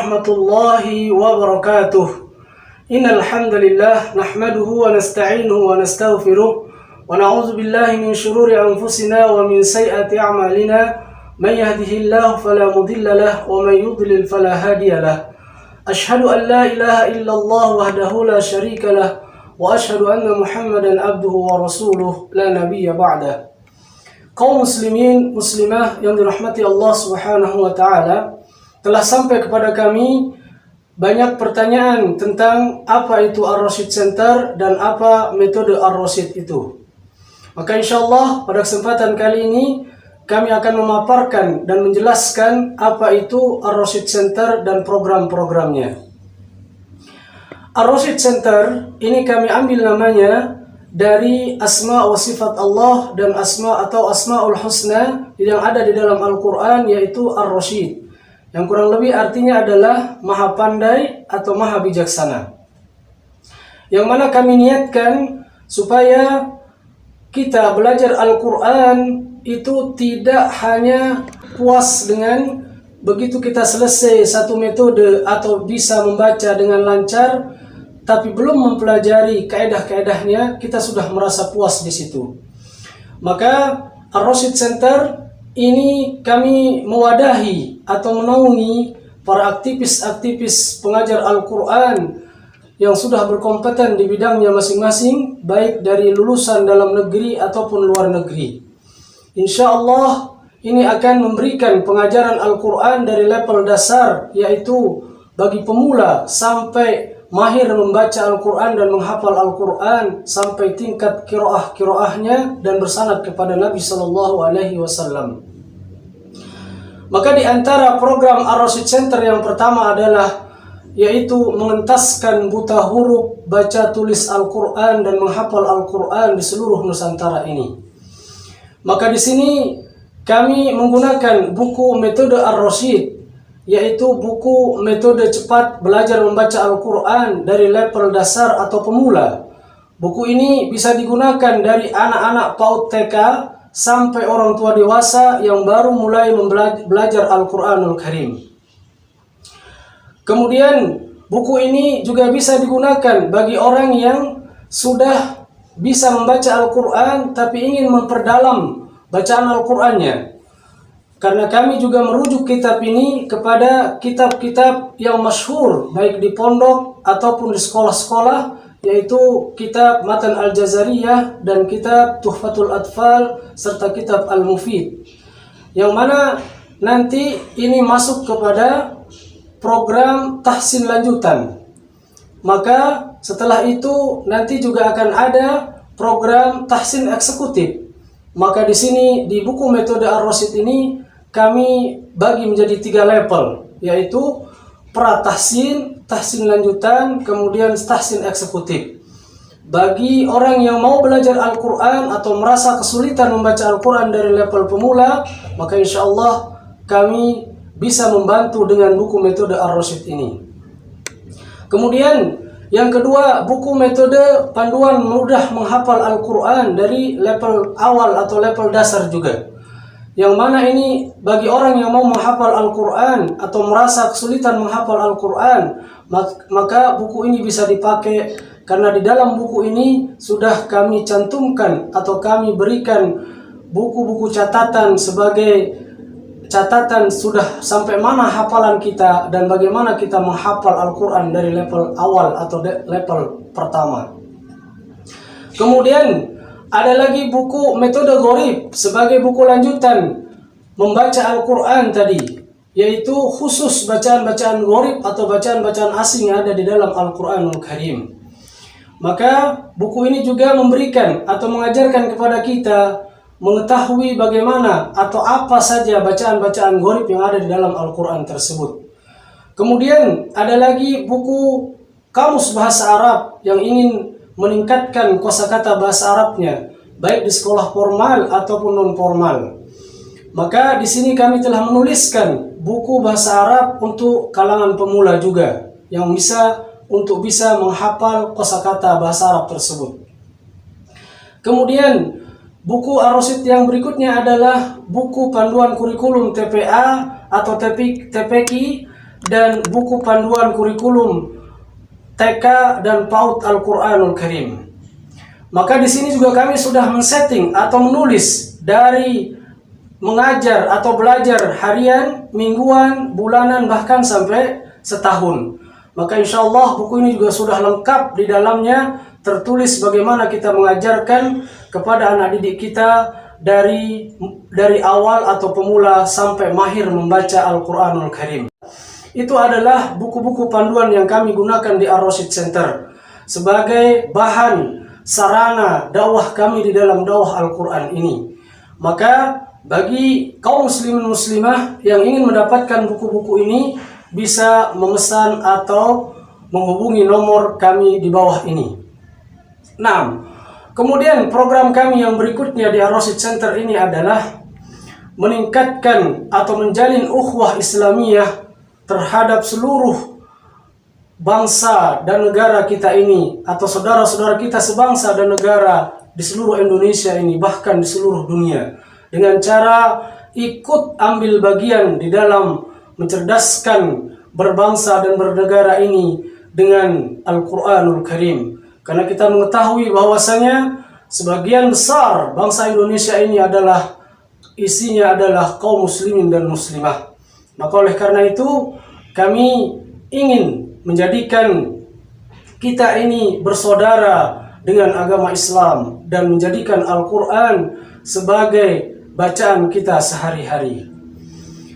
warahmatullahi wabarakatuh. Innal hamdalillah nahmaduhu wa nasta'inuhu wa nastaghfiruh wa na'udzu billahi min shururi anfusina wa min sayyiati a'malina. Man yahdihillahu fala mudilla lahu wa man yudlil fala hadiya lahu. Ashhadu an la ilaha illallah wahdahu la syarika lahu wa ashhadu anna Muhammadan abduhu wa rasuluh la nabiyya ba'dah. Kaum muslimin muslimah yang dirahmati Allah Subhanahu wa taala, telah sampai kepada kami banyak pertanyaan tentang apa itu Ar-Rasyid Center dan apa metode Ar-Rasyid itu. Maka insyaallah pada kesempatan kali ini kami akan memaparkan dan menjelaskan apa itu Ar-Rasyid Center dan program-programnya. Ar-Rasyid Center ini kami ambil namanya dari asma wa sifat Allah dan asma atau asmaul husna yang ada di dalam Al-Quran, yaitu Ar-Rasyid, yang kurang lebih artinya adalah maha pandai atau maha bijaksana. Yang mana kami niatkan supaya kita belajar Al-Quran itu tidak hanya puas dengan begitu kita selesai satu metode atau bisa membaca dengan lancar, tapi belum mempelajari kaedah-kaedahnya, kita sudah merasa puas di situ. Maka Ar-Rasyid Center ini kami mewadahi atau menaungi para aktivis-aktivis pengajar Al-Quran yang sudah berkompeten di bidangnya masing-masing, baik dari lulusan dalam negeri ataupun luar negeri. Insya Allah ini akan memberikan pengajaran Al-Quran dari level dasar, yaitu bagi pemula sampai mahir membaca Al-Quran dan menghafal Al-Quran sampai tingkat kiroahnya dan bersanad kepada Nabi Sallallahu Alaihi Wasallam. Maka di antara program Ar-Rasyid Center yang pertama adalah yaitu mengentaskan buta huruf baca tulis Al-Quran dan menghafal Al-Quran di seluruh Nusantara ini. Maka di sini kami menggunakan buku metode Ar-Rasyid, yaitu buku metode cepat belajar membaca Al-Quran dari level dasar atau pemula. Buku ini bisa digunakan dari anak-anak PAUD TK sampai orang tua dewasa yang baru mulai belajar Al-Quranul Karim. Kemudian buku ini juga bisa digunakan bagi orang yang sudah bisa membaca Al-Quran tapi ingin memperdalam bacaan Al-Qurannya. Karena kami juga merujuk kitab ini kepada kitab-kitab yang masyhur baik di pondok ataupun di sekolah-sekolah, yaitu kitab Matan Al-Jazariyah dan kitab Tuhfatul Atfal serta kitab Al-Mufid, yang mana nanti ini masuk kepada program tahsin lanjutan. Maka setelah itu nanti juga akan ada program tahsin eksekutif. Maka di sini di buku metode Ar-Rasyid ini kami bagi menjadi 3 level, yaitu pra-tahsin, tahsin lanjutan, kemudian tahsin eksekutif. Bagi orang yang mau belajar Al-Quran atau merasa kesulitan membaca Al-Quran dari level pemula, maka insya Allah kami bisa membantu dengan buku metode Ar-Rasyid ini. Kemudian yang kedua, buku metode panduan mudah menghafal Al-Quran dari level awal atau level dasar juga, yang mana ini bagi orang yang mau menghafal Al-Quran atau merasa kesulitan menghafal Al-Quran, maka buku ini bisa dipakai, karena di dalam buku ini sudah kami cantumkan atau kami berikan buku-buku catatan sebagai catatan sudah sampai mana hafalan kita dan bagaimana kita menghafal Al-Quran dari level awal atau level pertama. Kemudian ada lagi buku metode Gharib sebagai buku lanjutan membaca Al-Quran tadi, yaitu khusus bacaan-bacaan Gharib atau bacaan-bacaan asing yang ada di dalam Al-Quranul Karim. Maka buku ini juga memberikan atau mengajarkan kepada kita mengetahui bagaimana atau apa saja bacaan-bacaan Gharib yang ada di dalam Al-Quran tersebut. Kemudian ada lagi buku Kamus Bahasa Arab yang ingin meningkatkan kosakata bahasa Arabnya, baik di sekolah formal ataupun non formal. Maka di sini kami telah menuliskan buku bahasa Arab untuk kalangan pemula juga, yang bisa menghafal kosakata bahasa Arab tersebut. Kemudian buku Ar-Rasyid yang berikutnya adalah buku panduan kurikulum TPA atau TPQ dan buku panduan kurikulum TK dan PAUD Al-Quranul Karim. Maka di sini juga kami sudah men-setting atau menulis dari mengajar atau belajar harian, mingguan, bulanan, bahkan sampai setahun. Maka insya Allah buku ini juga sudah lengkap di dalamnya, tertulis bagaimana kita mengajarkan kepada anak didik kita dari awal atau pemula sampai mahir membaca Al-Quranul Karim. Itu adalah buku-buku panduan yang kami gunakan di Ar-Rasyid Center sebagai bahan sarana dakwah kami di dalam dakwah Al-Quran ini. Maka bagi kaum muslimin muslimah yang ingin mendapatkan buku-buku ini bisa memesan atau menghubungi nomor kami di bawah ini. Nah, kemudian program kami yang berikutnya di Ar-Rasyid Center ini adalah meningkatkan atau menjalin ukhuwah Islamiyah terhadap seluruh bangsa dan negara kita ini, atau saudara-saudara kita sebangsa dan negara di seluruh Indonesia ini, bahkan di seluruh dunia, dengan cara ikut ambil bagian di dalam mencerdaskan berbangsa dan bernegara ini dengan Al-Quranul Karim. Karena kita mengetahui bahwasanya sebagian besar bangsa Indonesia ini isinya adalah kaum muslimin dan muslimah. Maka oleh karena itu kami ingin menjadikan kita ini bersaudara dengan agama Islam dan menjadikan Al-Quran sebagai bacaan kita sehari-hari.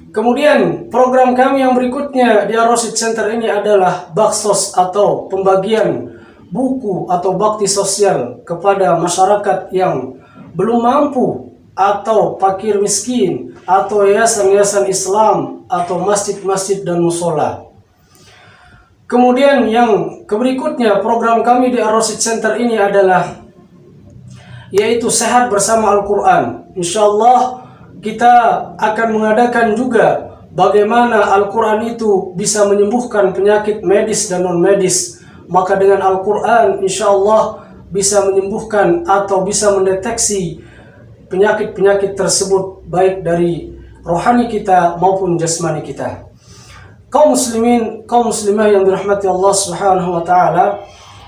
Kemudian program kami yang berikutnya di Ar-Rasyid Center ini adalah baksos atau pembagian buku atau bakti sosial kepada masyarakat yang belum mampu, atau fakir miskin, atau yayasan-yayasan Islam, atau masjid-masjid dan musola. Kemudian yang berikutnya program kami di Ar-Rasyid Center ini adalah yaitu sehat bersama Al-Quran. Insyaallah kita akan mengadakan juga bagaimana Al-Quran itu bisa menyembuhkan penyakit medis dan non-medis. Maka dengan Al-Quran insyaallah bisa menyembuhkan atau bisa mendeteksi penyakit-penyakit tersebut, baik dari rohani kita maupun jasmani kita. Kaum muslimin, kaum muslimah yang dirahmati Allah Subhanahu wa taala,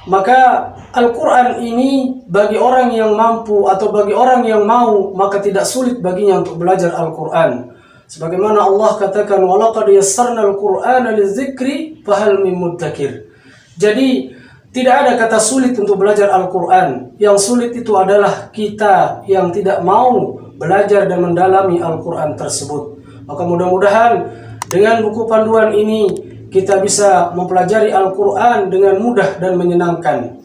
maka Al-Quran ini bagi orang yang mampu atau bagi orang yang mau, maka tidak sulit baginya untuk belajar Al-Quran. Sebagaimana Allah katakan, walaqad yassarnal Qur'ana lidzikri fahal min muddakir. Jadi tidak ada kata sulit untuk belajar Al-Quran. Yang sulit itu adalah kita yang tidak mau belajar dan mendalami Al-Quran tersebut. Maka mudah-mudahan dengan buku panduan ini kita bisa mempelajari Al-Quran dengan mudah dan menyenangkan.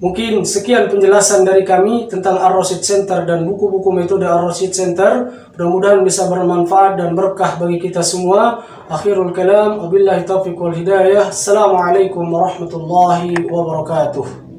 Mungkin sekian penjelasan dari kami tentang Ar-Rasyid Center dan buku-buku metode Ar-Rasyid Center. Mudah-mudahan bisa bermanfaat dan berkah bagi kita semua. Akhirul kalam, wabillahi taufiq wal hidayah. Assalamualaikum warahmatullahi wabarakatuh.